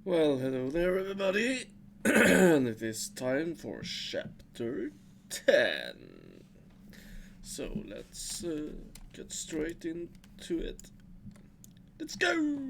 Well, hello there, everybody, and it is time for chapter 10. So let's get straight into it. Let's go!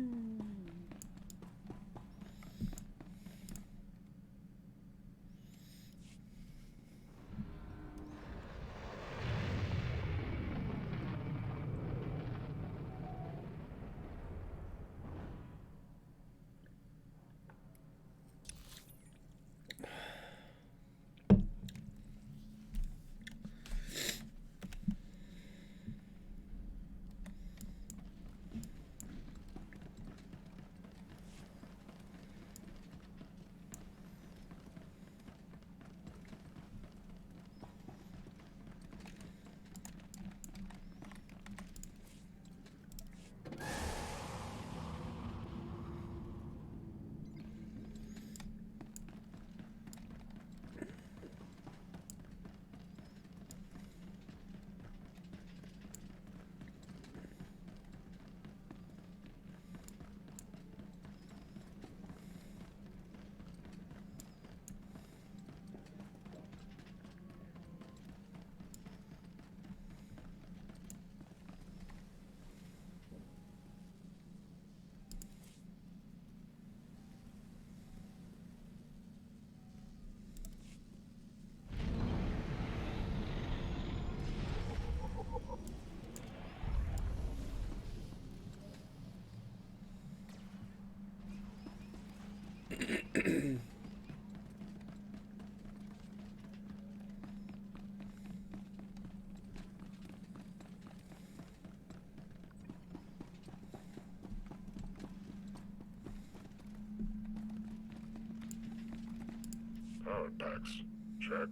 Power packs, check.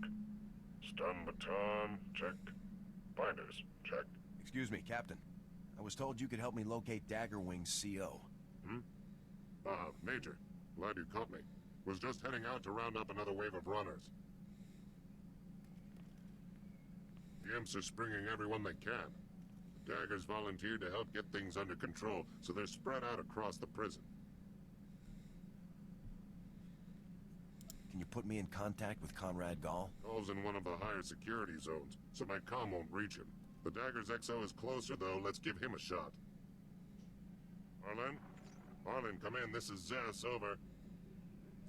Stun baton, check. Binders, check. Excuse me, Captain. I was told you could help me locate Daggerwing's CO. Major. Glad you caught me. Was just heading out to round up another wave of runners. The imps are springing everyone they can. The Daggers volunteered to help get things under control, so they're spread out across the prison. Can you put me in contact with Conrad Gall? Gall's in one of the higher security zones, so my comm won't reach him. The Dagger's XO is closer, though. Let's give him a shot. Harlan? Harlan, come in. This is Zess, over.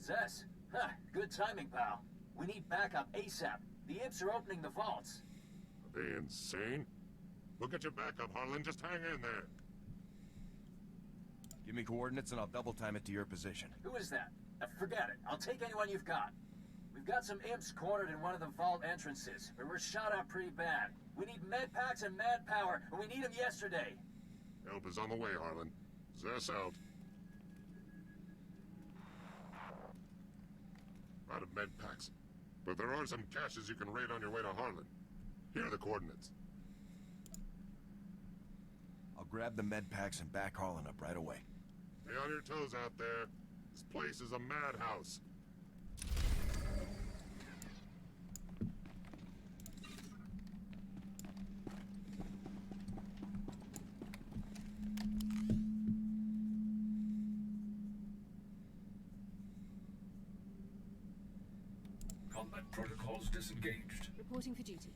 Zess? Huh, good timing, pal. We need backup ASAP. The imps are opening the vaults. Are they insane? Look at your backup, Harlan. Just hang in there. Give me coordinates and I'll double time it to your position. Who is that? Forget it. I'll take anyone you've got. We've got some imps cornered in one of the vault entrances. We were shot at pretty bad. We need med packs and manpower, and we need them yesterday. Help is on the way, Harlan. Zess out. Out of med packs. But there are some caches you can raid on your way to Harlan. Here are the coordinates. I'll grab the med packs and back Harlan up right away. Stay on your toes out there. This place is a madhouse. Combat protocols disengaged. Reporting for duty.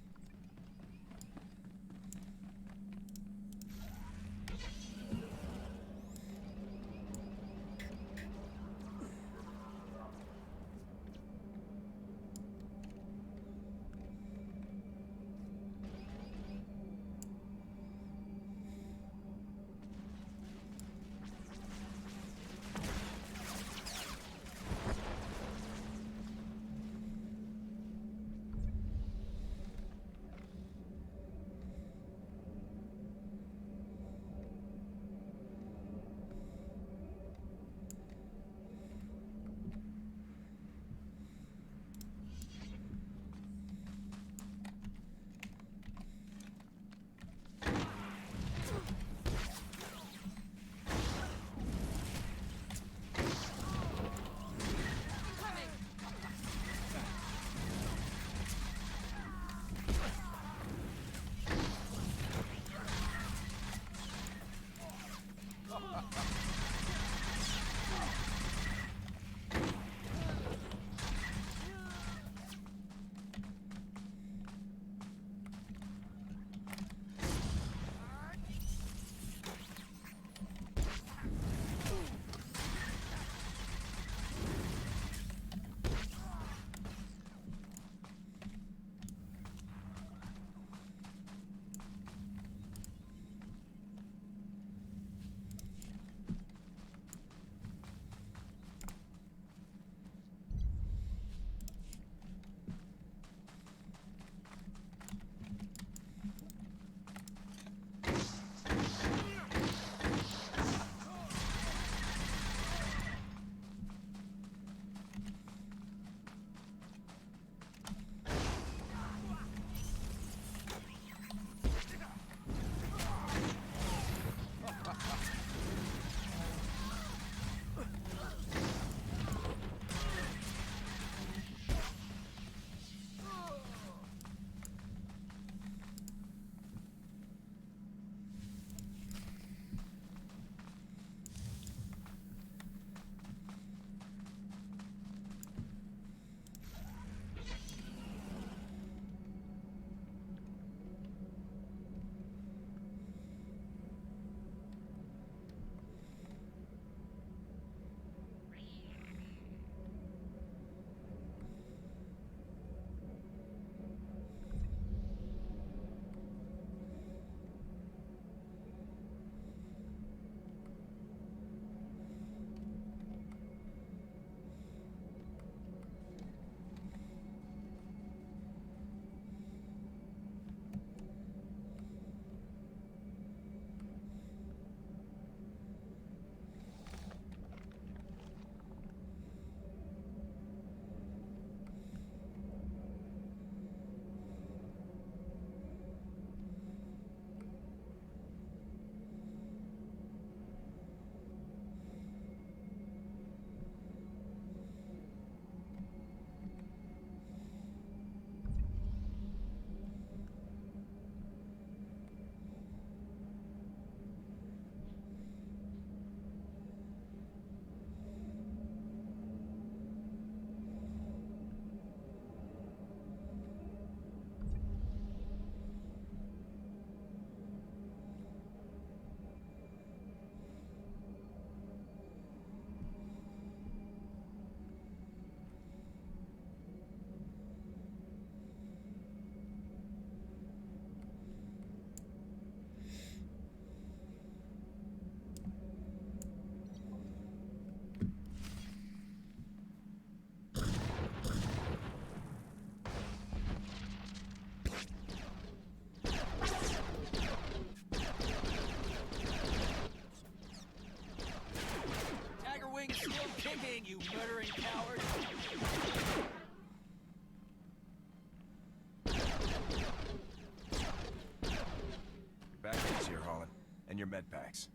And your med packs.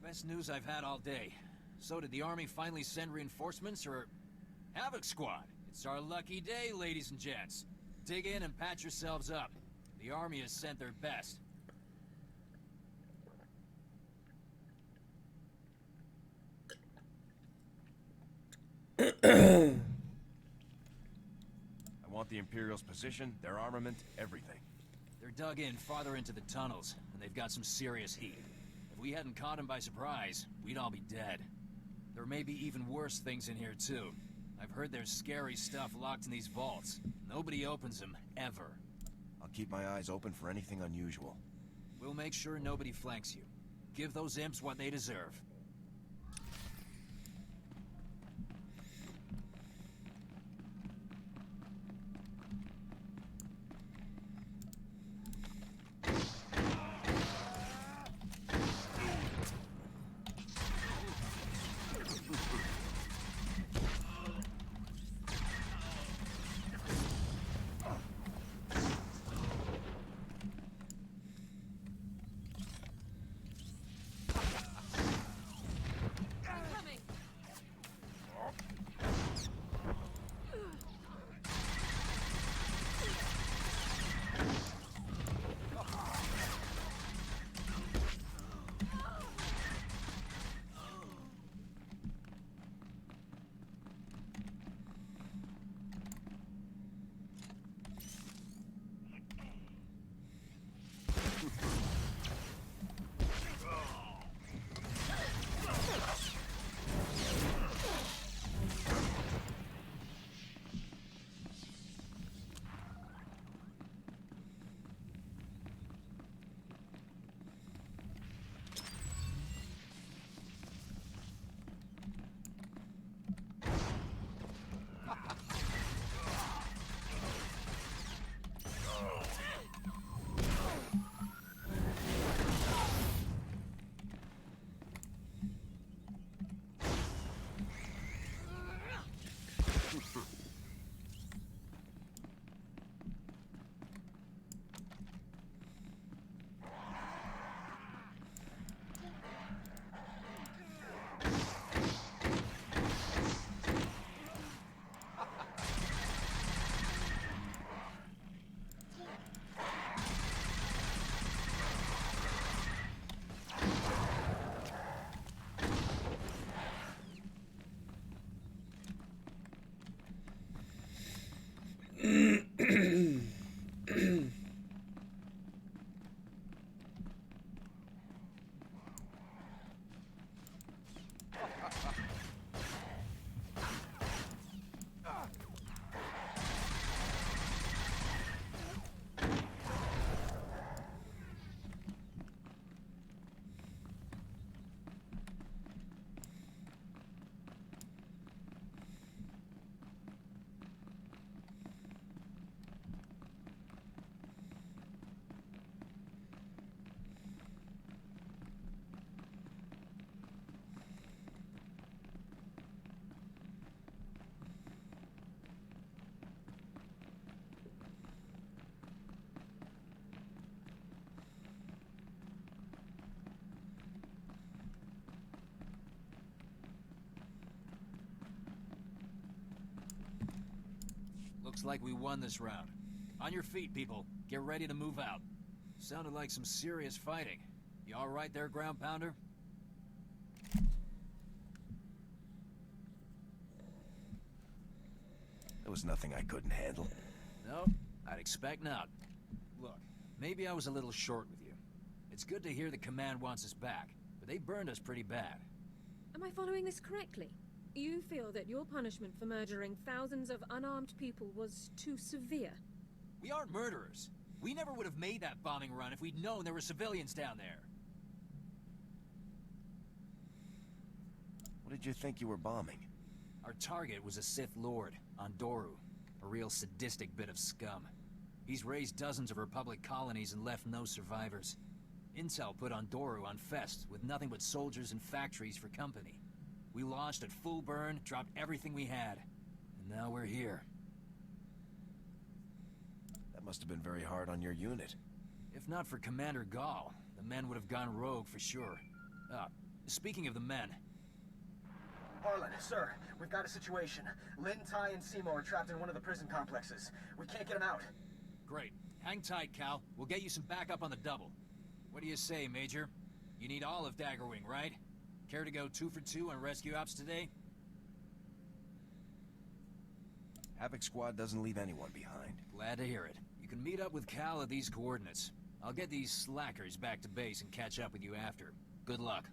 Best news I've had all day. So did the Army finally send reinforcements, or... Havoc Squad! It's our lucky day, ladies and gents. Dig in and patch yourselves up. The Army has sent their best. I want the Imperial's position, their armament, everything. They're dug in farther into the tunnels, and they've got some serious heat. If we hadn't caught them by surprise, we'd all be dead. There may be even worse things in here, too. I've heard there's scary stuff locked in these vaults. Nobody opens them, ever. I'll keep my eyes open for anything unusual. We'll make sure nobody flanks you. Give those imps what they deserve. Looks like we won this round. On your feet, people. Get ready to move out. Sounded like some serious fighting. You all right there, ground pounder? There was nothing I couldn't handle. No, I'd expect not. Look, maybe I was a little short with you. It's good to hear the command wants us back, but they burned us pretty bad. Am I following this correctly? You feel that your punishment for murdering thousands of unarmed people was too severe? We aren't murderers. We never would have made that bombing run if we'd known there were civilians down there. What did you think you were bombing? Our target was a Sith Lord, Andoru, a real sadistic bit of scum. He's raised dozens of Republic colonies and left no survivors. Intel put Andoru on Fest with nothing but soldiers and factories for company. We launched at full burn, dropped everything we had, and now we're here. That must have been very hard on your unit. If not for Commander Gall, the men would have gone rogue for sure. Speaking of the men... Harlan, sir, we've got a situation. Lynn, Ty, and Seymour are trapped in one of the prison complexes. We can't get them out. Great. Hang tight, Cal. We'll get you some backup on the double. What do you say, Major? You need all of Daggerwing, right? Care to go 2 for 2 on rescue ops today? Havoc Squad doesn't leave anyone behind. Glad to hear it. You can meet up with Cal at these coordinates. I'll get these slackers back to base and catch up with you after. Good luck.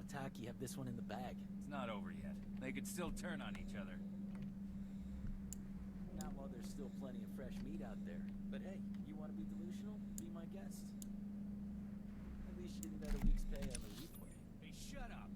Attack, you have this one in the bag. It's not over yet. They could still turn on each other. Not while there's still plenty of fresh meat out there. But hey, you want to be delusional? Be my guest. At least you didn't bet a week's pay on the replay. Hey, shut up!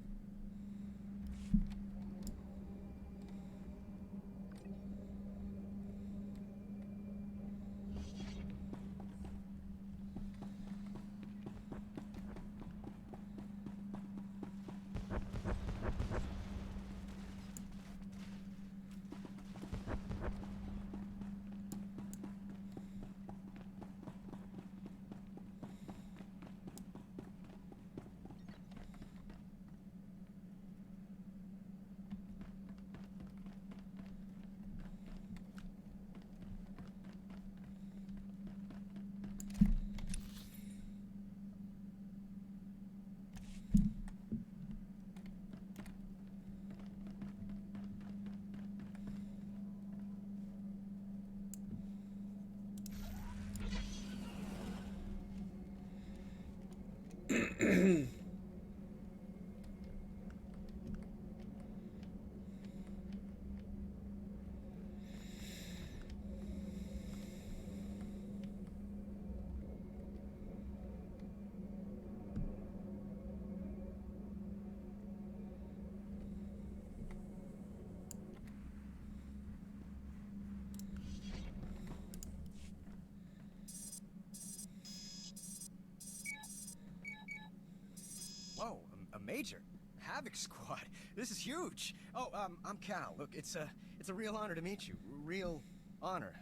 Whoa, a major? Havoc Squad. This is huge. Oh, I'm Cal. Look, it's a real honor to meet you. Real honor.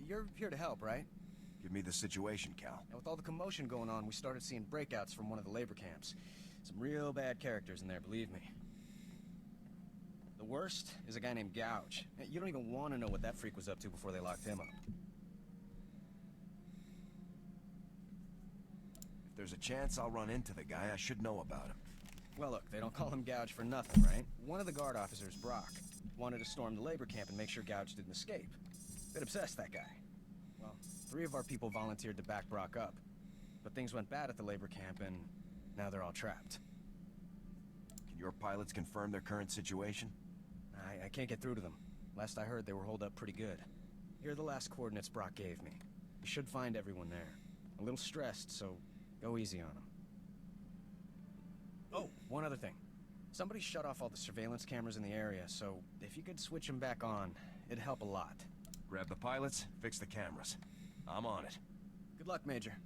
You're here to help, right? Give me the situation, Cal. And with all the commotion going on, we started seeing breakouts from one of the labor camps. Some real bad characters in there, believe me. The worst is a guy named Gouge. You don't even want to know what that freak was up to before they locked him up. there's a chance I'll run into the guy, I should know about him. Well, look, they don't call him Gouge for nothing, right? One of the guard officers, Brock, wanted to storm the labor camp and make sure Gouge didn't escape. Bit obsessed, that guy. Well, 3 of our people volunteered to back Brock up. But things went bad at the labor camp, and now they're all trapped. Can your pilots confirm their current situation? I can't get through to them. Last I heard, they were holed up pretty good. Here are the last coordinates Brock gave me. You should find everyone there. A little stressed, so go easy on them. Oh, one other thing. Somebody shut off all the surveillance cameras in the area, so if you could switch them back on, it'd help a lot. Grab the pilots, fix the cameras. I'm on it. Good luck, Major.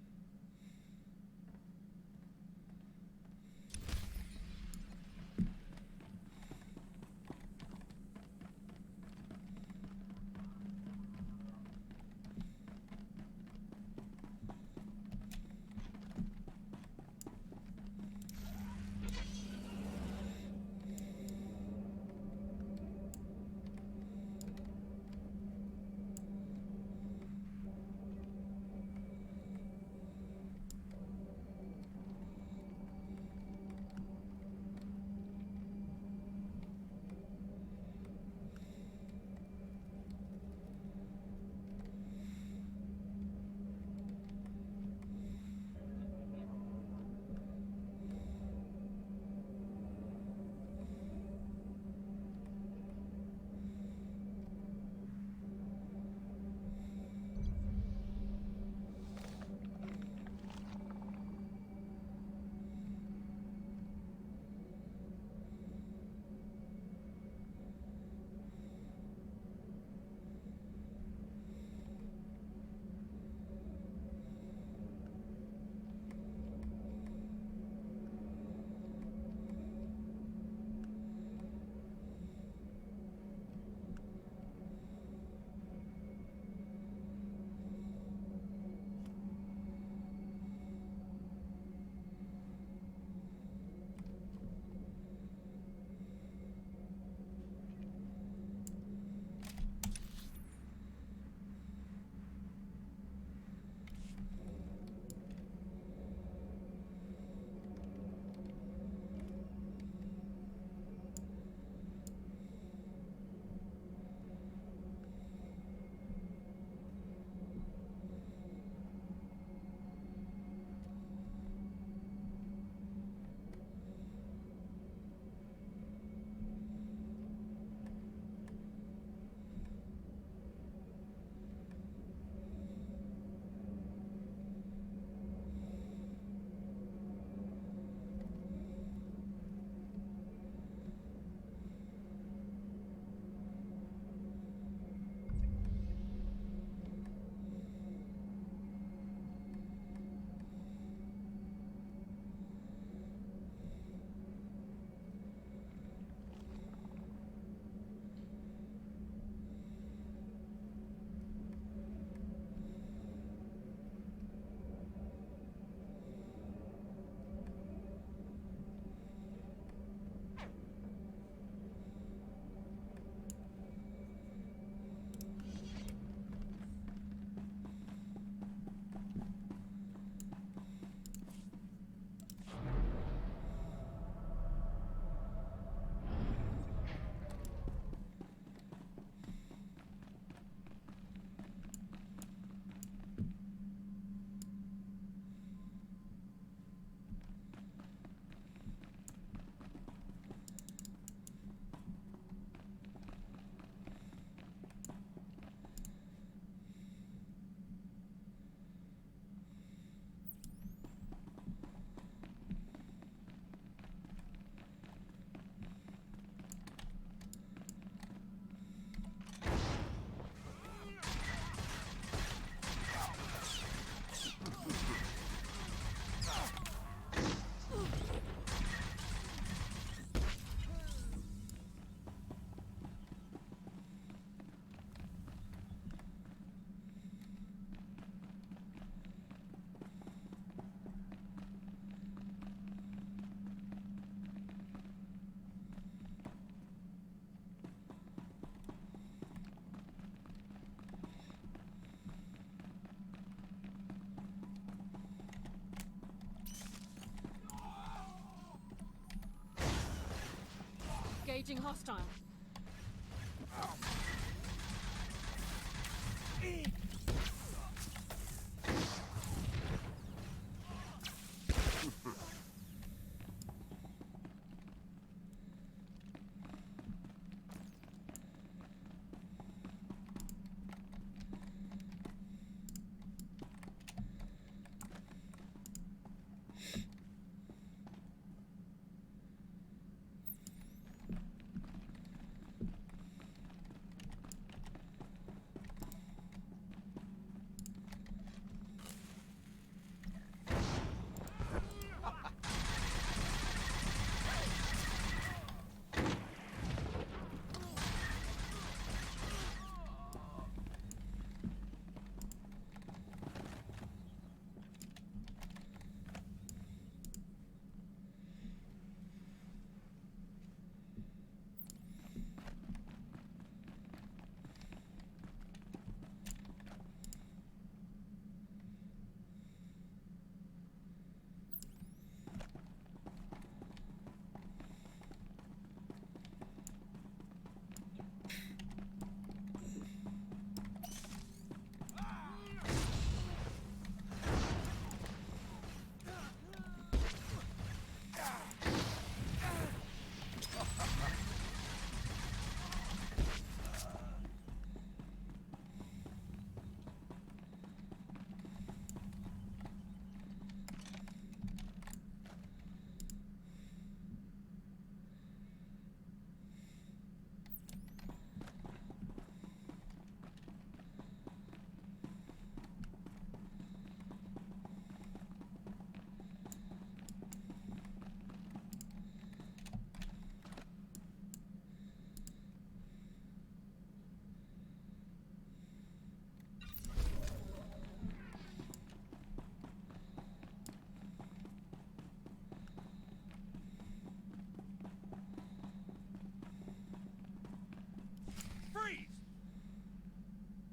Engaging hostile.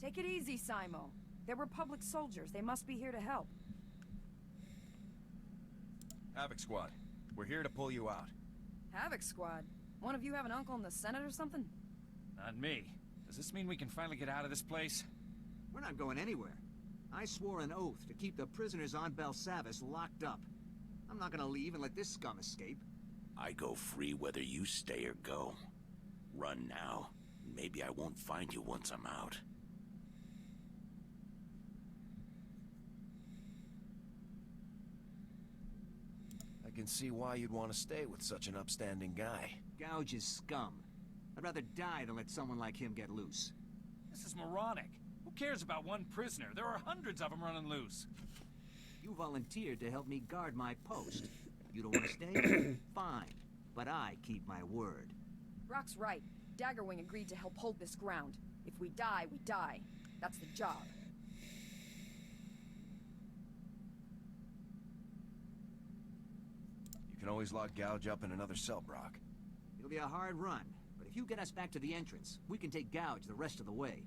Take it easy, Simo. They're Republic soldiers. They must be here to help. Havoc Squad, we're here to pull you out. Havoc Squad? One of you have an uncle in the Senate or something? Not me. Does this mean we can finally get out of this place? We're not going anywhere. I swore an oath to keep the prisoners on Belsavis locked up. I'm not gonna leave and let this scum escape. I go free whether you stay or go. Run now. Maybe I won't find you once I'm out. I can see why you'd want to stay with such an upstanding guy. Gouge is scum. I'd rather die than let someone like him get loose. This is moronic. Who cares about one prisoner? There are hundreds of them running loose. You volunteered to help me guard my post. You don't want to stay? Fine. But I keep my word. Brock's right. Daggerwing agreed to help hold this ground. If we die, we die. That's the job. You can always lock Gouge up in another cell, Brock. It'll be a hard run, but if you get us back to the entrance, we can take Gouge the rest of the way.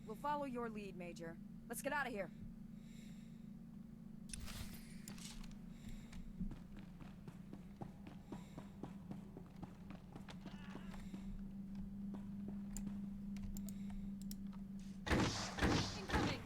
We'll follow your lead, Major. Let's get out of here. Incoming!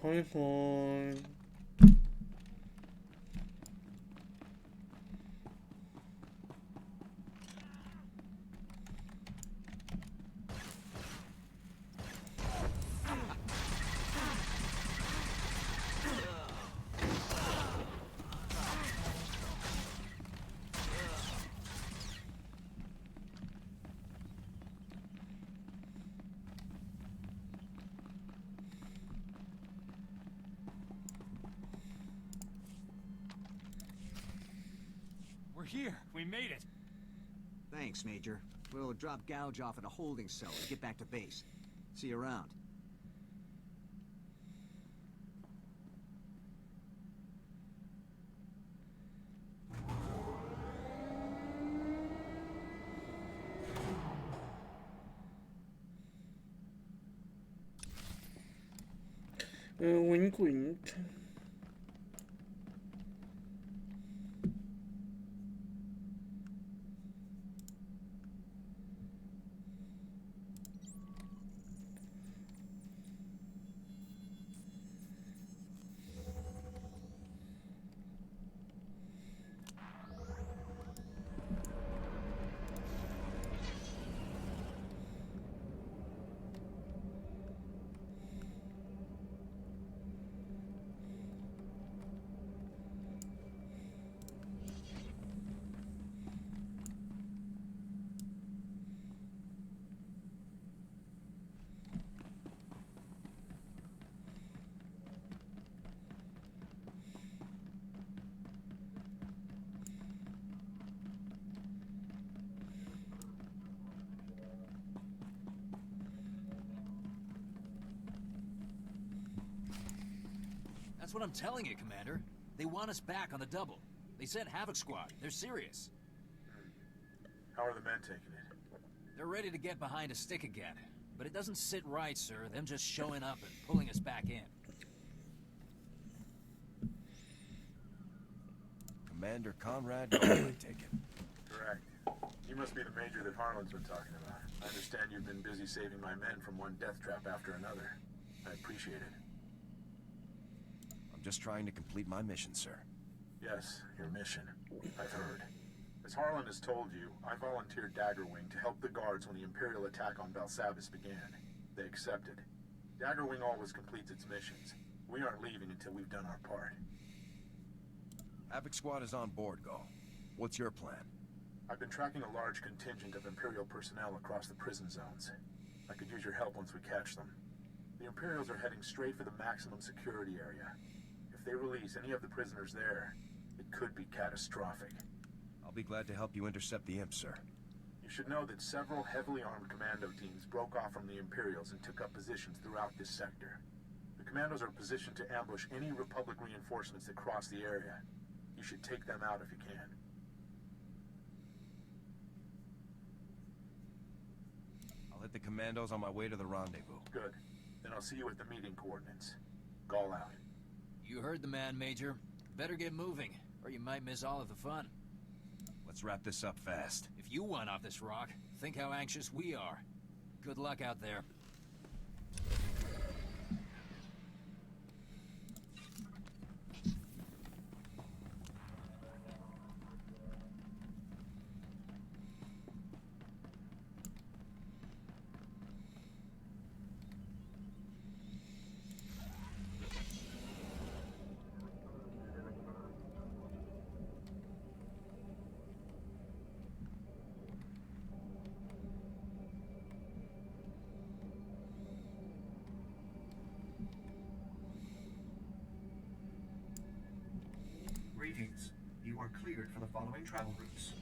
Hoi hoi. here. We made it. Thanks, Major. We'll drop Gouge off at a holding cell and get back to base. See you around. Wink, wink. That's what I'm telling you, Commander. They want us back on the double. They said Havoc Squad. They're serious. How are the men taking it? They're ready to get behind a stick again. But it doesn't sit right, sir, them just showing up and pulling us back in. Commander Conrad, I take it. Correct. You must be the major that Harlan's been talking about. I understand you've been busy saving my men from one death trap after another. I appreciate it. I'm just trying to complete my mission, sir. Yes, your mission. I've heard. As Harlan has told you, I volunteered Daggerwing to help the guards when the Imperial attack on Belsavis began. They accepted. Daggerwing always completes its missions. We aren't leaving until we've done our part. Havoc Squad is on board, Go. What's your plan? I've been tracking a large contingent of Imperial personnel across the prison zones. I could use your help once we catch them. The Imperials are heading straight for the maximum security area. If they release any of the prisoners there, it could be catastrophic. I'll be glad to help you intercept the imp, sir. You should know that several heavily armed commando teams broke off from the Imperials and took up positions throughout this sector. The commandos are positioned to ambush any Republic reinforcements that cross the area. You should take them out if you can. I'll hit the commandos on my way to the rendezvous. Good. Then I'll see you at the meeting coordinates. Gall out. You heard the man, Major. Better get moving, or you might miss all of the fun. Let's wrap this up fast. If you want off this rock, think how anxious we are. Good luck out there. Greetings. You are cleared for the following travel routes.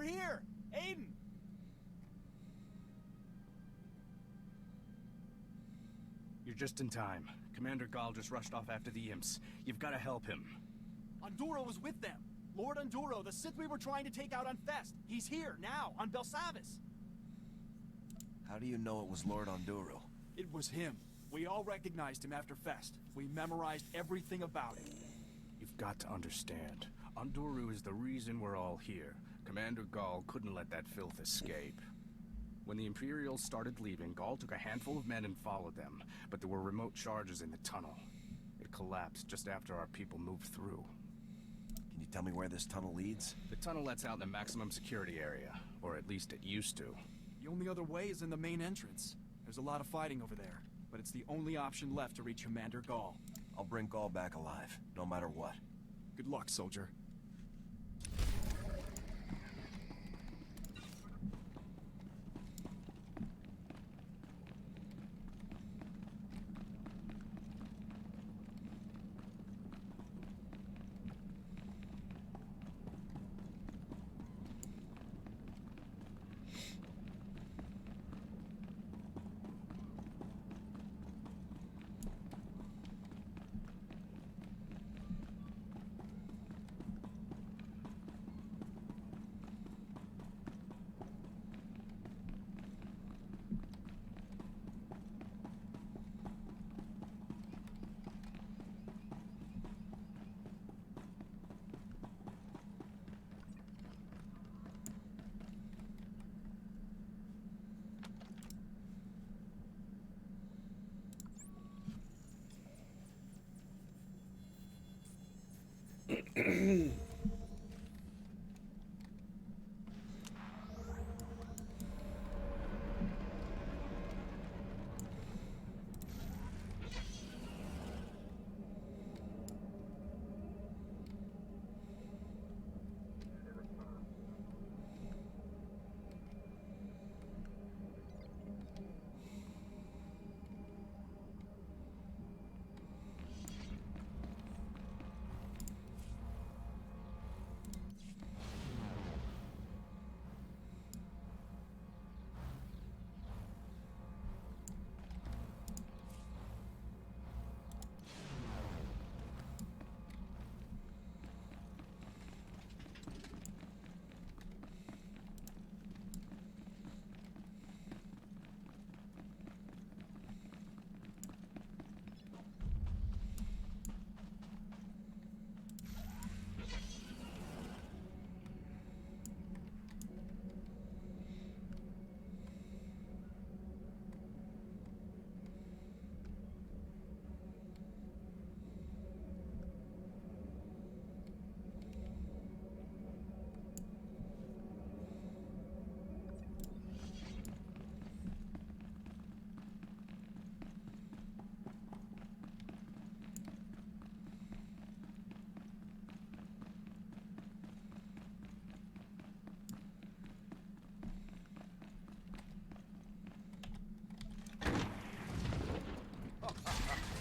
here! Aiden! You're just in time. Commander Gall just rushed off after the imps. You've got to help him. Anduro was with them. Lord Anduro, the Sith we were trying to take out on Fest. He's here, now, on Belsavis. How do you know it was Lord Onduro? It was him. We all recognized him after Fest. We memorized everything about him. You've got to understand. Onduru is the reason we're all here. Commander Gall couldn't let that filth escape. When the Imperials started leaving, Gall took a handful of men and followed them, but there were remote charges in the tunnel. It collapsed just after our people moved through. Can you tell me where this tunnel leads? The tunnel lets out in the maximum security area, or at least it used to. The only other way is in the main entrance. There's a lot of fighting over there, but it's the only option left to reach Commander Gall. I'll bring Gall back alive, no matter what. Good luck, soldier.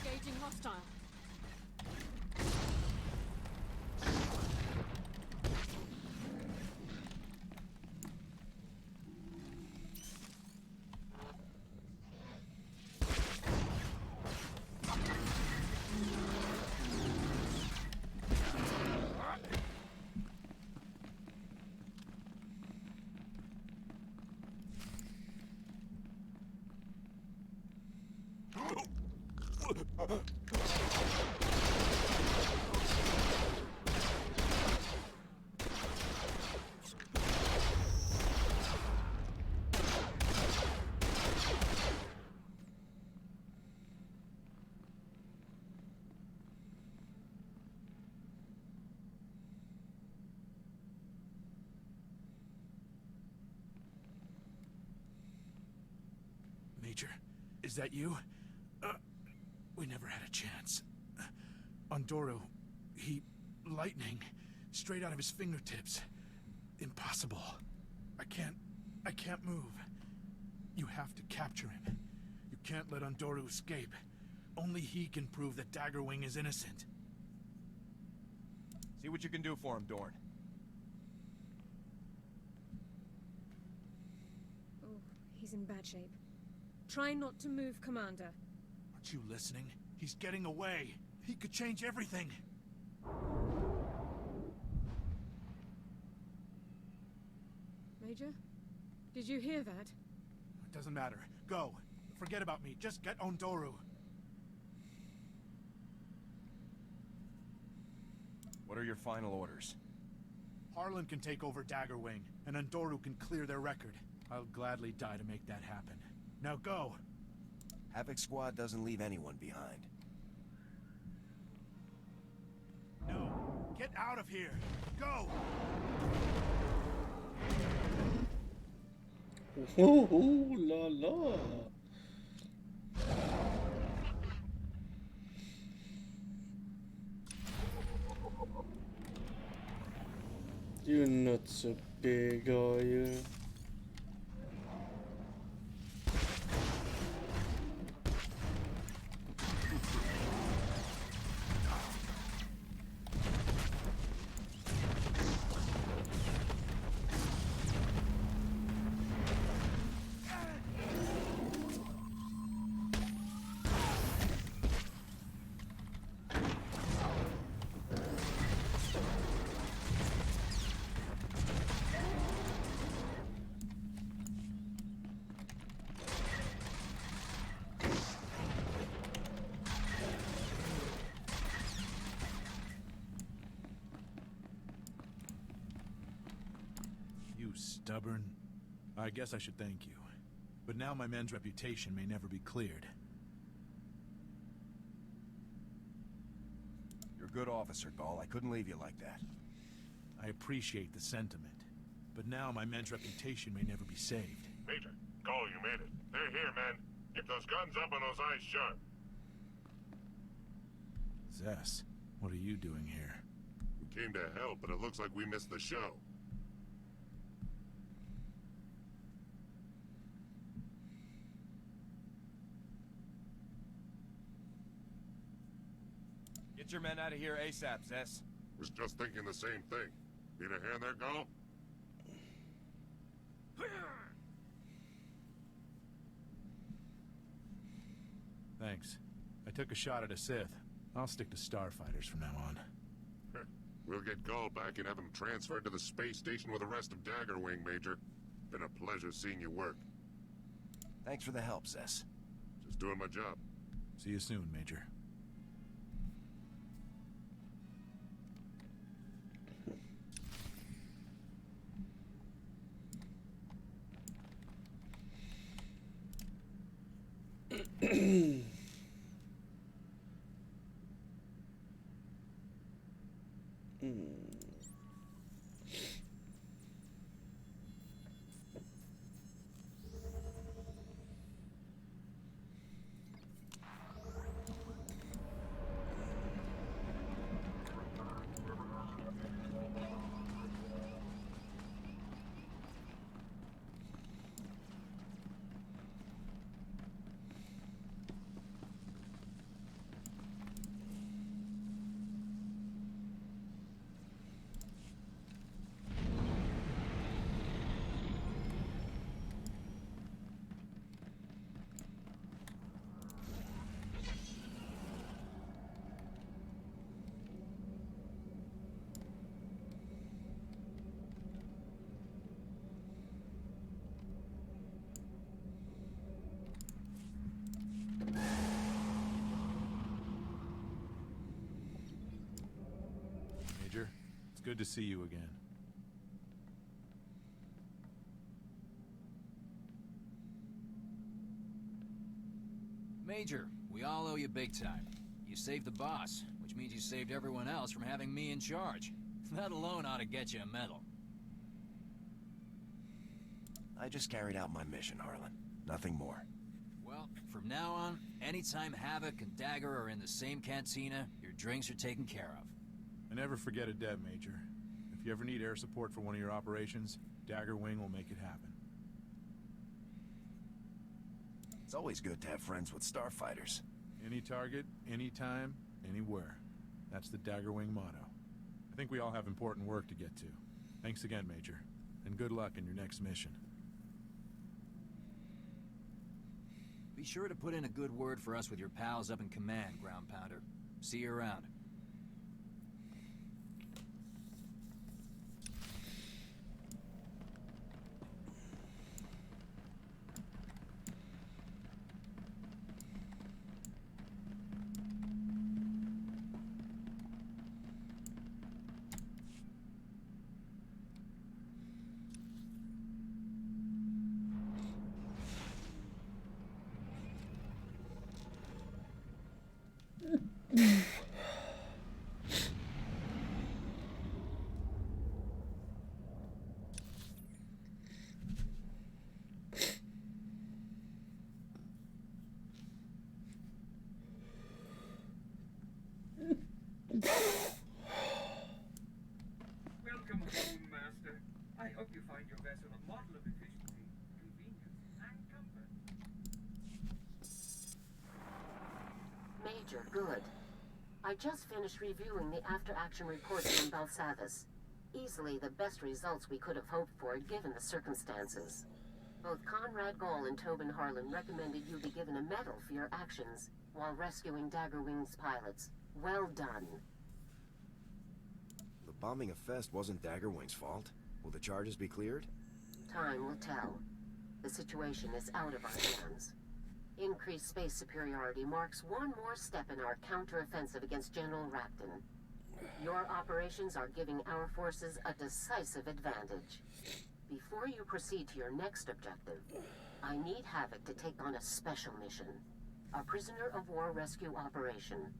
Engaging hostile. Major, is that you? We never had a chance. Ondoro, lightning, straight out of his fingertips. Impossible. I can't move. You have to capture him. You can't let Ondoro escape. Only he can prove that Daggerwing is innocent. See what you can do for him, Dorn. he's in bad shape. Try not to move, Commander. Aren't you listening? He's getting away. He could change everything. Major? Did you hear that? It doesn't matter. Go. Forget about me. Just get Ondoru. What are your final orders? Harlan can take over Daggerwing, and Ondoru can clear their record. I'll gladly die to make that happen. Now go! Havoc Squad doesn't leave anyone behind. No! Get out of here! Go! Oh la la! You're not so big, are you? Stubborn. I guess I should thank you. But now my men's reputation may never be cleared. You're a good officer, Gall. I couldn't leave you like that. I appreciate the sentiment. But now my men's reputation may never be saved. Major, Gall, you made it. They're here, man. Keep those guns up and those eyes sharp. Zess, what are you doing here? We came to help, but it looks like we missed the show. Get your men out of here ASAP, Zess. Was just thinking the same thing. Need a hand there, Gall? Thanks. I took a shot at a Sith. I'll stick to starfighters from now on. We'll get Gall back and have him transferred to the space station with the rest of Daggerwing, Major. Been a pleasure seeing you work. Thanks for the help, Zess. Just doing my job. See you soon, Major. Major, it's good to see you again. Major, we all owe you big time. You saved the boss, which means you saved everyone else from having me in charge. That alone ought to get you a medal. I just carried out my mission, Harlan. Nothing more. Well, from now on, anytime Havoc and Dagger are in the same cantina, your drinks are taken care of. And never forget a debt, Major. If you ever need air support for one of your operations, Daggerwing will make it happen. It's always good to have friends with starfighters. Any target, anytime, anywhere. That's the Daggerwing motto. I think we all have important work to get to. Thanks again, Major. And good luck in your next mission. Be sure to put in a good word for us with your pals up in command, Ground Pounder. See you around. Welcome home, Master. I hope you find your vessel a model of efficiency, convenience, and comfort. Major, good. I just finished reviewing the after-action reports from Balsavis. Easily the best results we could have hoped for, given the circumstances. Both Conrad Gall and Tobin Harlan recommended you be given a medal for your actions while rescuing Daggerwing's pilots. Well done. The bombing of Fest wasn't Daggerwing's fault. Will the charges be cleared? Time will tell. The situation is out of our hands. Increased space superiority marks one more step in our counter-offensive against General Rapton. Your operations are giving our forces a decisive advantage. Before you proceed to your next objective, I need Havoc to take on a special mission. A prisoner of war rescue operation.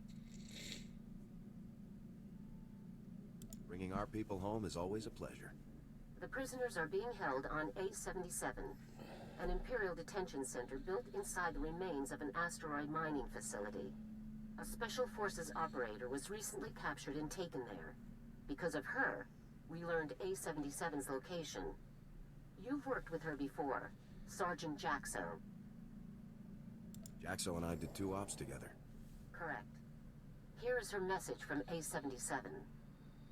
Bringing our people home is always a pleasure. The prisoners are being held on A-77, an Imperial detention center built inside the remains of an asteroid mining facility. A Special Forces operator was recently captured and taken there. Because of her, we learned A-77's location. You've worked with her before, Sergeant Jaxo. Jaxo and I did 2 ops together. Correct. Here is her message from A-77.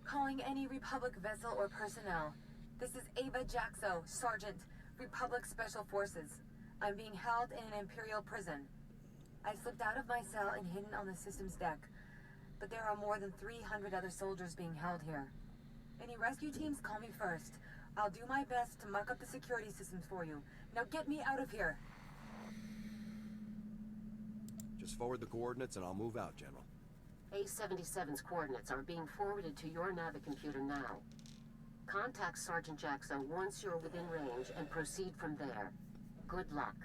Calling any Republic vessel or personnel. This is Ava Jaxo, Sergeant, Republic Special Forces. I'm being held in an Imperial prison. I slipped out of my cell and hidden on the system's deck, but there are more than 300 other soldiers being held here. Any rescue teams, call me first. I'll do my best to muck up the security systems for you. Now get me out of here! Just forward the coordinates and I'll move out, General. A-77's coordinates are being forwarded to your Navicomputer now. Contact Sergeant Jaxo once you're within range and proceed from there. Good luck.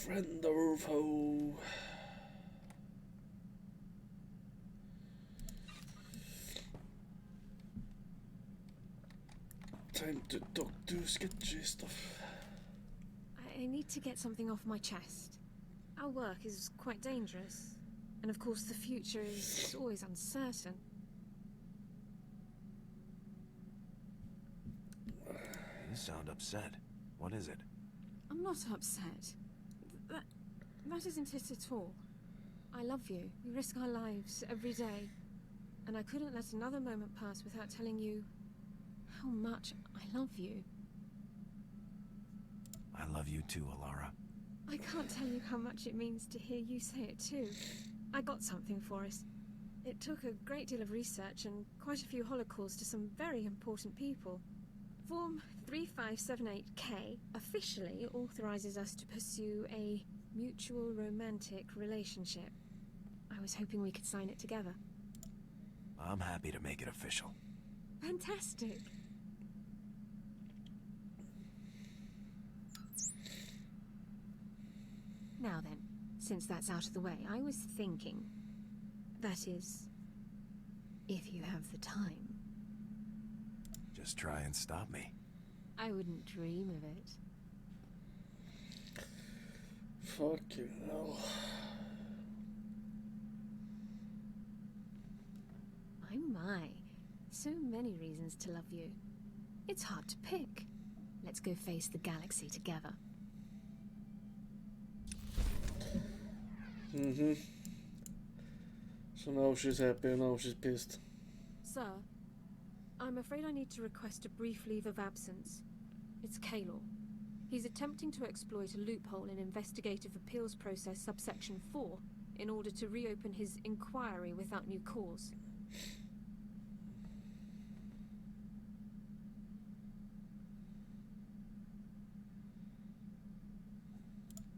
Friend or foe? Time to talk to sketchy stuff. I need to get something off my chest. Our work is quite dangerous. And of course the future is always uncertain. You sound upset. What is it? I'm not upset. That isn't it at all. I love you. We risk our lives every day. And I couldn't let another moment pass without telling you how much I love you. I love you too, Alara. I can't tell you how much it means to hear you say it too. I got something for us. It took a great deal of research and quite a few holocalls to some very important people. Form 3578K officially authorizes us to pursue a mutual romantic relationship. I was hoping we could sign it together. I'm happy to make it official. Fantastic. Now then, since that's out of the way, I was thinking... That is, if you have the time. Just try and stop me. I wouldn't dream of it. Fucking hell. My. So many reasons to love you. It's hard to pick. Let's go face the galaxy together. Mm-hmm. So now she's happy and now she's pissed. Sir, I'm afraid I need to request a brief leave of absence. It's Kalor. He's attempting to exploit a loophole in Investigative Appeals Process subsection 4 in order to reopen his inquiry without new cause.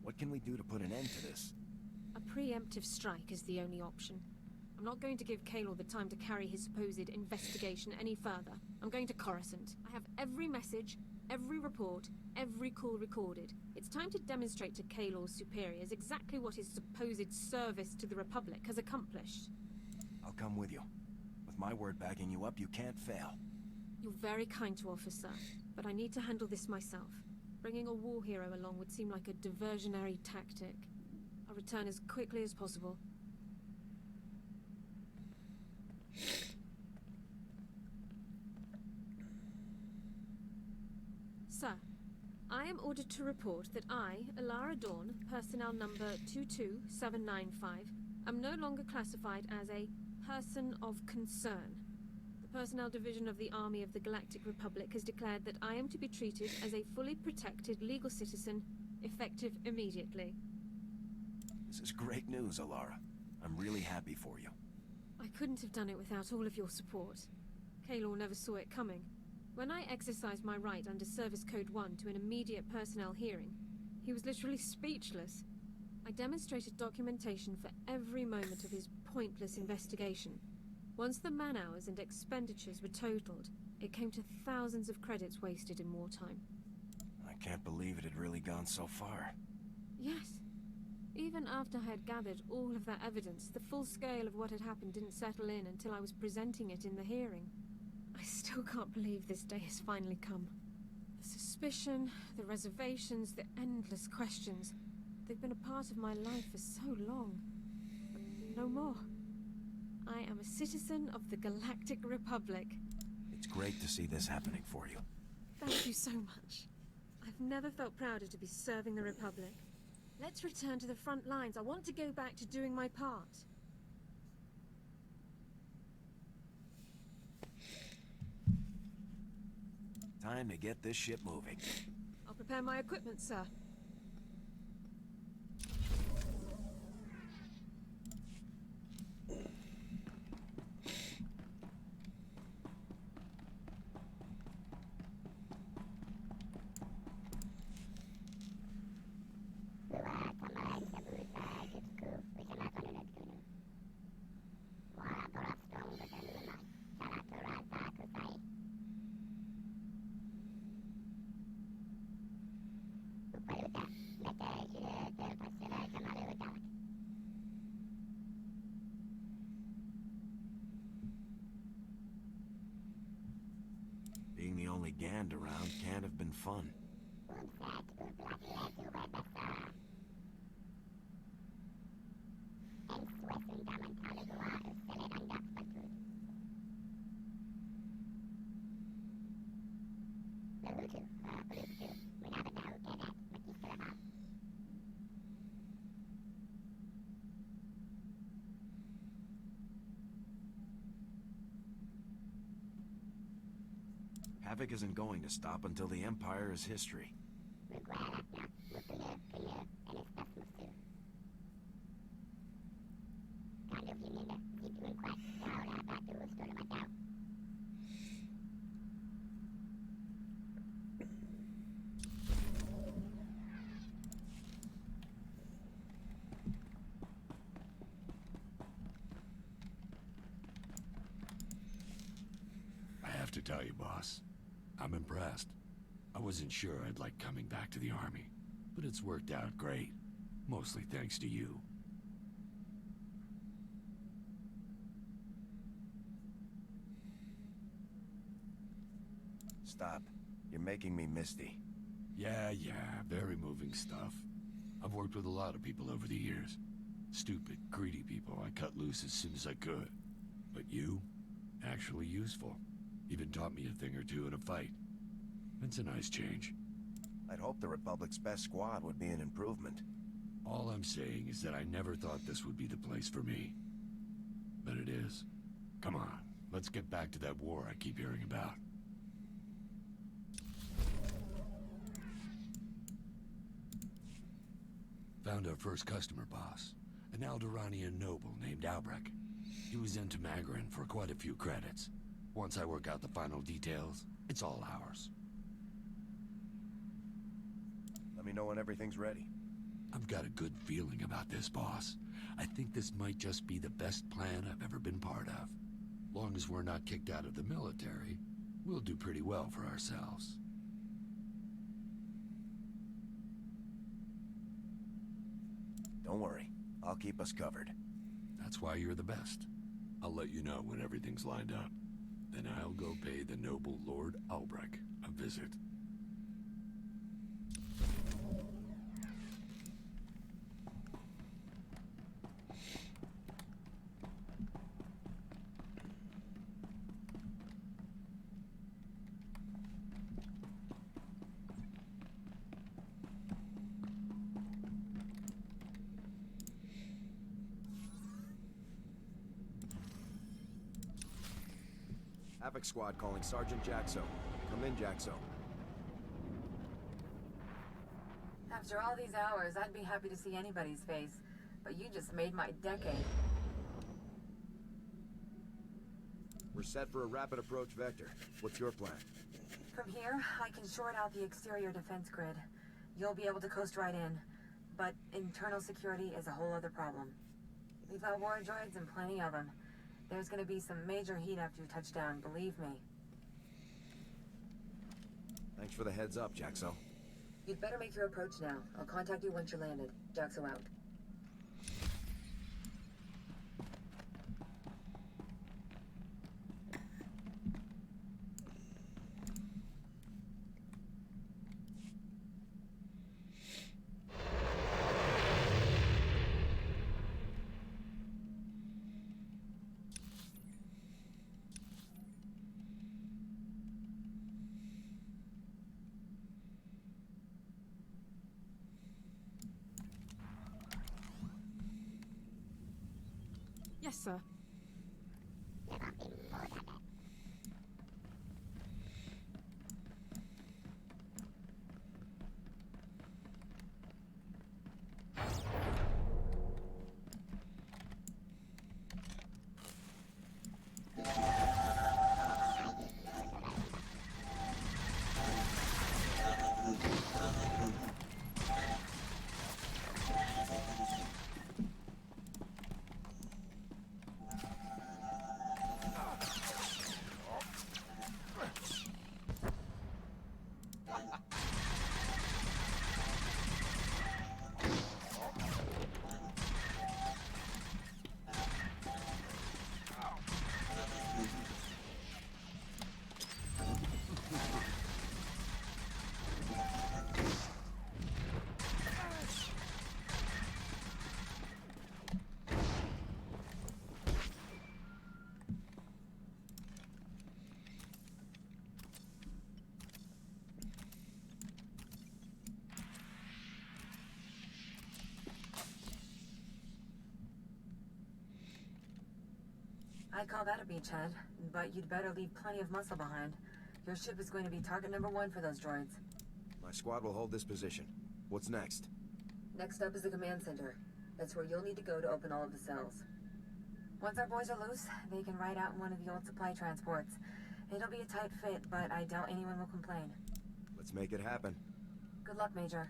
What can we do to put an end to this? A preemptive strike is the only option. I'm not going to give Kalor the time to carry his supposed investigation any further. I'm going to Coruscant. I have every message, every report, every call recorded. It's time to demonstrate to Kalor's superiors exactly what his supposed service to the Republic has accomplished. I'll come with you. With my word backing you up, you can't fail. You're very kind to offer, sir, but I need to handle this myself. Bringing a war hero along would seem like a diversionary tactic. I'll return as quickly as possible. Sir, I am ordered to report that I, Alara Dawn, personnel number 22795, am no longer classified as a person of concern. The Personnel Division of the Army of the Galactic Republic has declared that I am to be treated as a fully protected legal citizen, effective immediately. This is great news, Alara. I'm really happy for you. I couldn't have done it without all of your support. Kalor never saw it coming. When I exercised my right under Service Code 1 to an immediate personnel hearing, he was literally speechless. I demonstrated documentation for every moment of his pointless investigation. Once the man-hours and expenditures were totaled, it came to thousands of credits wasted in wartime. I can't believe it had really gone so far. Yes. Even after I had gathered all of that evidence, the full scale of what had happened didn't settle in until I was presenting it in the hearing. I still can't believe this day has finally come. The suspicion, the reservations, the endless questions. They've been a part of my life for so long. But no more. I am a citizen of the Galactic Republic. It's great to see this happening for you. Thank you so much. I've never felt prouder to be serving the Republic. Let's return to the front lines. I want to go back to doing my part. Time to get this ship moving. I'll prepare my equipment, sir. Being the only Gand around can't have been fun. Havoc isn't going to stop until the Empire is history. I have to tell you, boss, I'm impressed. I wasn't sure I'd like coming back to the Army, but it's worked out great. Mostly thanks to you. Stop. You're making me misty. Yeah, very moving stuff. I've worked with a lot of people over the years. Stupid, greedy people I cut loose as soon as I could. But you, actually useful. Even taught me a thing or two in a fight. It's a nice change. I'd hope the Republic's best squad would be an improvement. All I'm saying is that I never thought this would be the place for me. But it is. Come on, Let's get back to that war I keep hearing about. Found our first customer, boss. An Alderaanian noble named Albrecht. He was in Tamagran for quite a few credits. Once I work out the final details, it's all ours. Let me know when everything's ready. I've got a good feeling about this, boss. I think this might just be the best plan I've ever been part of. Long as we're not kicked out of the military, we'll do pretty well for ourselves. Don't worry. I'll keep us covered. That's why you're the best. I'll let you know when everything's lined up. Then I'll go pay the noble Lord Albrecht a visit. Havoc Squad calling Sergeant Jaxo. Come in, Jaxo. After all these hours, I'd be happy to see anybody's face, but you just made my decade. We're set for a rapid approach vector. What's your plan? From here, I can short out the exterior defense grid. You'll be able to coast right in, but internal security is a whole other problem. We've got war droids and plenty of them. There's gonna be some major heat after you touch down, believe me. Thanks for the heads up, Jaxo. You'd better make your approach now. I'll contact you once you're landed. Jaxo out. Yes, sir. I'd call that a beachhead, but you'd better leave plenty of muscle behind. Your ship is going to be target number 1 for those droids. My squad will hold this position. What's next? Next up is the command center. That's where you'll need to go to open all of the cells. Once our boys are loose, they can ride out in one of the old supply transports. It'll be a tight fit, but I doubt anyone will complain. Let's make it happen. Good luck, Major.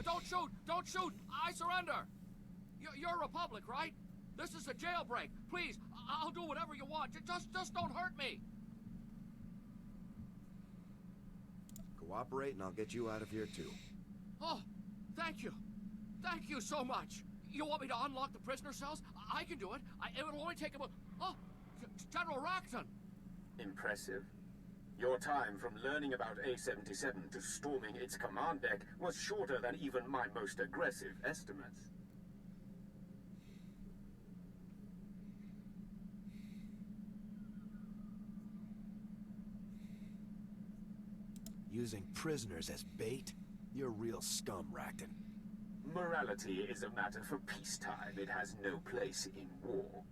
Don't shoot! Don't shoot! I surrender! You're Republic, right? This is a jailbreak. Please, I'll do whatever you want. Just don't hurt me! Cooperate and I'll get you out of here too. Oh, thank you. Thank you so much. You want me to unlock the prisoner cells? I can do it. It will only take about... Oh, General Rackton! Impressive. Your time from learning about A-77 to storming its command deck was shorter than even my most aggressive estimates. Using prisoners as bait? You're real scum, Rackton. Morality is a matter for peacetime. It has no place in war.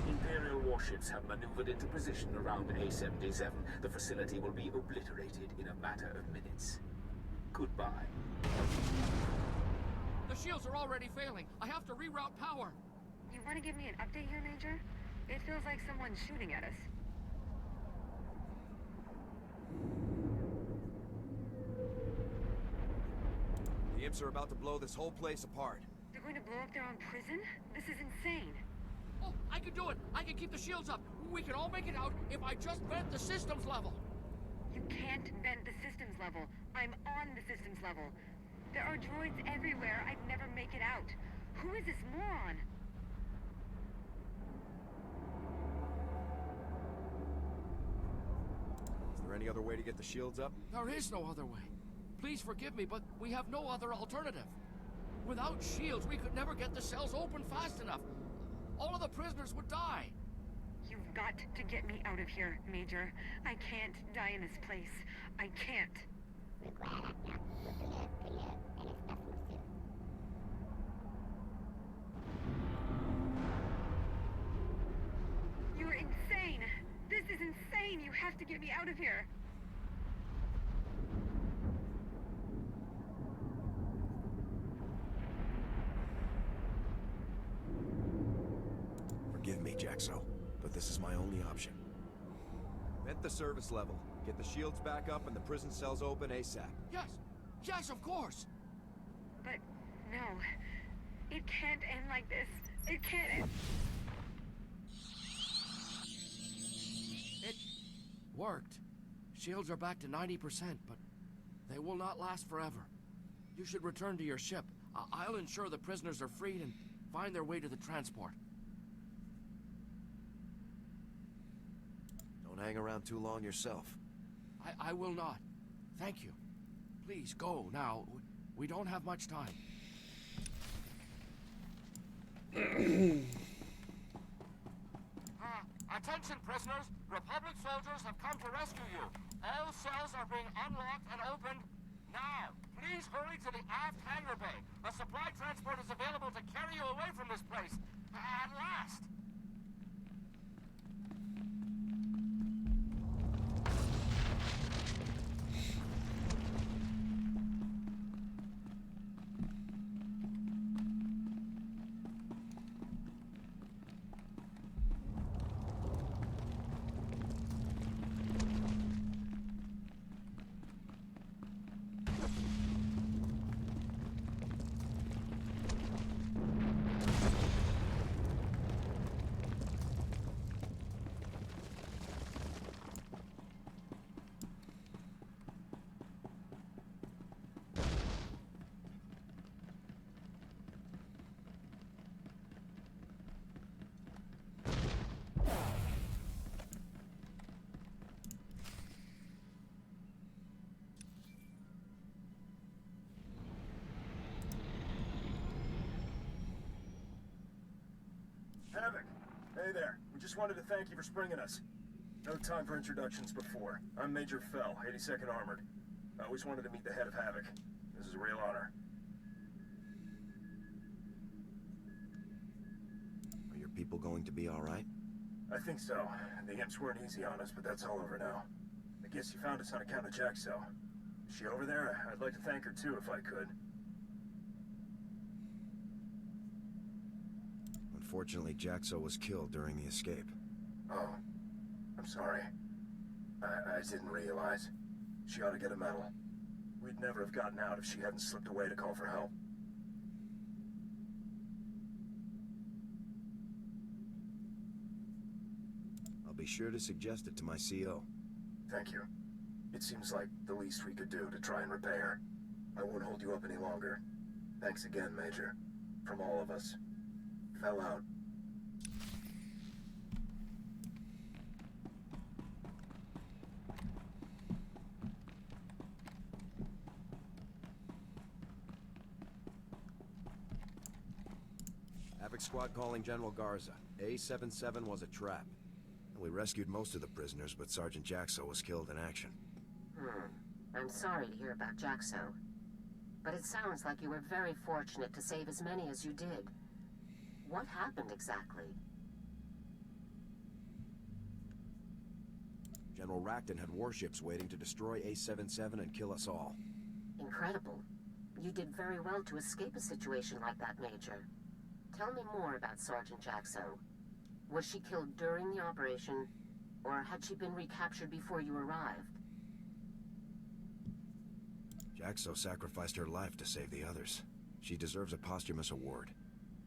Imperial warships have maneuvered into position around A-77. The facility will be obliterated in a matter of minutes. Goodbye. The shields are already failing. I have to reroute power. You want to give me an update here, Major? It feels like someone's shooting at us. The imps are about to blow this whole place apart. They're going to blow up their own prison? This is insane. Oh, I can do it. I can keep the shields up. We can all make it out if I just vent the systems level. You can't vent the systems level. I'm on the systems level. There are droids everywhere. I'd never make it out. Who is this moron? Is there any other way to get the shields up? There is no other way. Please forgive me, but we have no other alternative. Without shields, we could never get the cells open fast enough. All of the prisoners would die. You've got to get me out of here, Major. I can't die in this place. I can't. You're insane! This is insane! You have to get me out of here! Forgive me, Jaxo, but this is my only option. Vent the service level. Get the shields back up and the prison cells open ASAP. Yes! Yes, of course! But, no. It can't end like this. It can't end. It worked. Shields are back to 90%, but they will not last forever. You should return to your ship. I'll ensure the prisoners are freed and find their way to the transport. Don't hang around too long yourself. I will not. Thank you. Please go now. We don't have much time. Attention, prisoners. Republic soldiers have come to rescue you. All cells are being unlocked and opened now. Please hurry to the aft hangar bay. A supply transport is available to carry you away from this place. At last. Havoc. Hey there. We just wanted to thank you for springing us. No time for introductions before. I'm Major Fell, 82nd Armored. I always wanted to meet the head of Havoc. This is a real honor. Are your people going to be all right? I think so. The imps weren't easy on us, but that's all over now. I guess you found us on account of Jaxo. Is she over there? I'd like to thank her too if I could. Unfortunately, Jaxo was killed during the escape. Oh, I'm sorry. I didn't realize. She ought to get a medal. We'd never have gotten out if she hadn't slipped away to call for help. I'll be sure to suggest it to my CO. Thank you. It seems like the least we could do to try and repair. I won't hold you up any longer. Thanks again, Major. From all of us. Fell out. Havoc Squad calling General Garza. A77 was a trap. We rescued most of the prisoners, but Sergeant Jaxo was killed in action. I'm sorry to hear about Jaxo. But it sounds like you were very fortunate to save as many as you did. What happened exactly? General Rakton had warships waiting to destroy A77 and kill us all. Incredible. You did very well to escape a situation like that, Major. Tell me more about Sergeant Jaxo. Was she killed during the operation, or had she been recaptured before you arrived? Jaxo sacrificed her life to save the others. She deserves a posthumous award.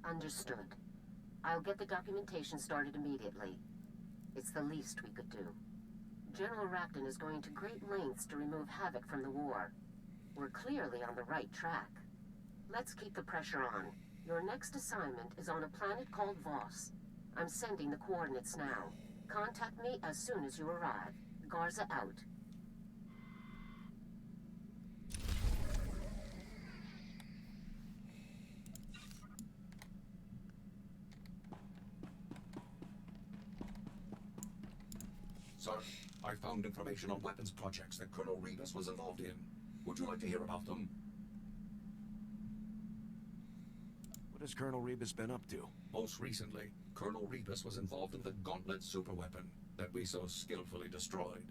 Understood. I'll get the documentation started immediately. It's the least we could do. General Rakton is going to great lengths to remove Havoc from the war. We're clearly on the right track. Let's keep the pressure on. Your next assignment is on a planet called Voss. I'm sending the coordinates now. Contact me as soon as you arrive. Garza out. Sir, I found information on weapons projects that Colonel Rebus was involved in. Would you like to hear about them? What has Colonel Rebus been up to? Most recently, Colonel Rebus was involved in the Gauntlet superweapon that we so skillfully destroyed.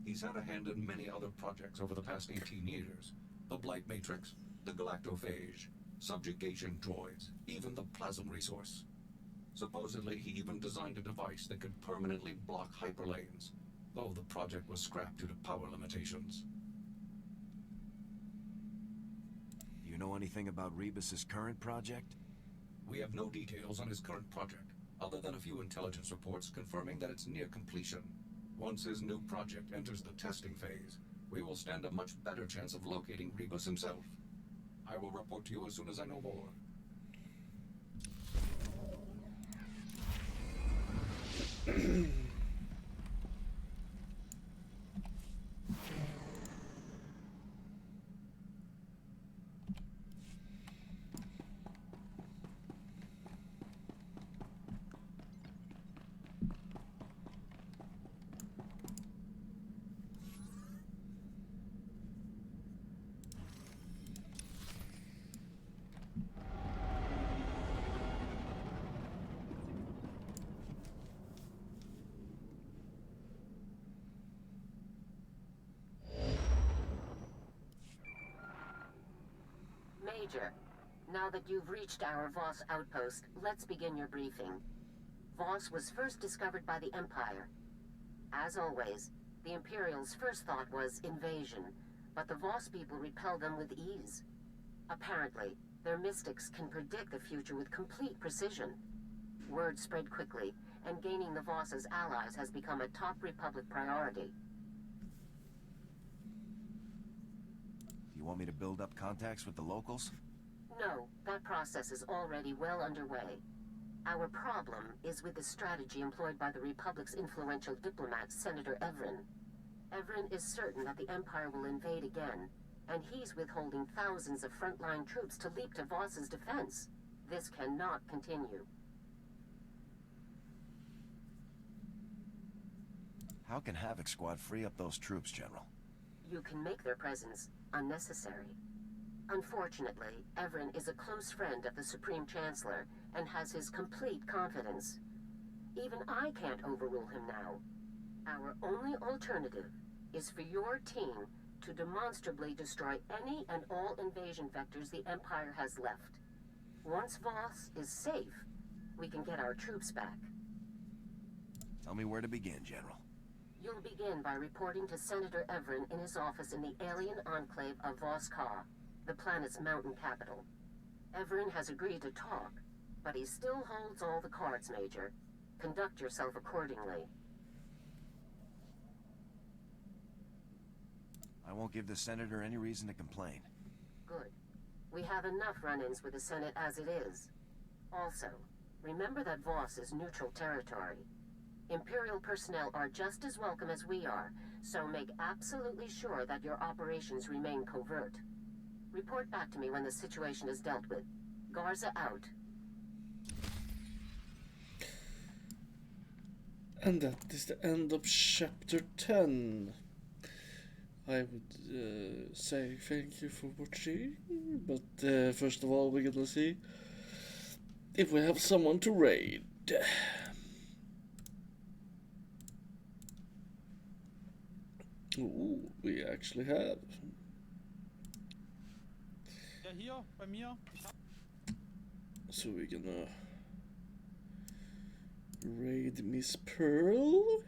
He's had a hand in many other projects over the past 18 years. The Blight Matrix, the Galactophage, subjugation droids, even the plasm resource. Supposedly, he even designed a device that could permanently block hyperlanes, though the project was scrapped due to power limitations. Do you know anything about Rebus's current project? We have no details on his current project, other than a few intelligence reports confirming that it's near completion. Once his new project enters the testing phase, we will stand a much better chance of locating Rebus himself. I will report to you as soon as I know more. Major, now that you've reached our Voss outpost, let's begin your briefing. Voss was first discovered by the Empire. As always, the Imperials' first thought was invasion, but the Voss people repelled them with ease. Apparently, their mystics can predict the future with complete precision. Word spread quickly, and gaining the Voss as allies has become a top Republic priority. You want me to build up contacts with the locals? No, that process is already well underway. Our problem is with the strategy employed by the Republic's influential diplomat, Senator Evren. Evren is certain that the Empire will invade again, and he's withholding thousands of frontline troops to leap to Voss's defense. This cannot continue. How can Havoc Squad free up those troops, General? You can make their presence unnecessary. Unfortunately, Everin is a close friend of the Supreme Chancellor and has his complete confidence. Even I can't overrule him now. Our only alternative is for your team to demonstrably destroy any and all invasion vectors the Empire has left. Once Voss is safe, we can get our troops back. Tell me where to begin, General. You'll begin by reporting to Senator Everin in his office in the alien enclave of Voss-Ka, the planet's mountain capital. Everin has agreed to talk, but he still holds all the cards, Major. Conduct yourself accordingly. I won't give the Senator any reason to complain. Good. We have enough run-ins with the Senate as it is. Also, remember that Voss is neutral territory. Imperial personnel are just as welcome as we are, so make absolutely sure that your operations remain covert. Report back to me when the situation is dealt with. Garza out. And that is the end of chapter 10. I would say thank you for watching, but first of all we're gonna see if we have someone to raid. Ooh, we actually have. Ja, hier, bei mir. So we're gonna raid Miss Pearl.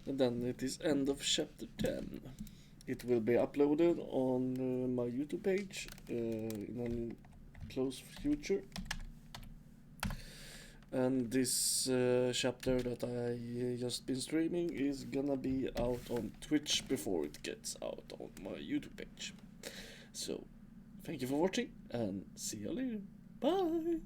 And then it is end of chapter 10. It will be uploaded on my YouTube page in a close future. And this chapter that I just been streaming is gonna be out on Twitch before it gets out on my YouTube page. So, thank you for watching and see you later. Bye!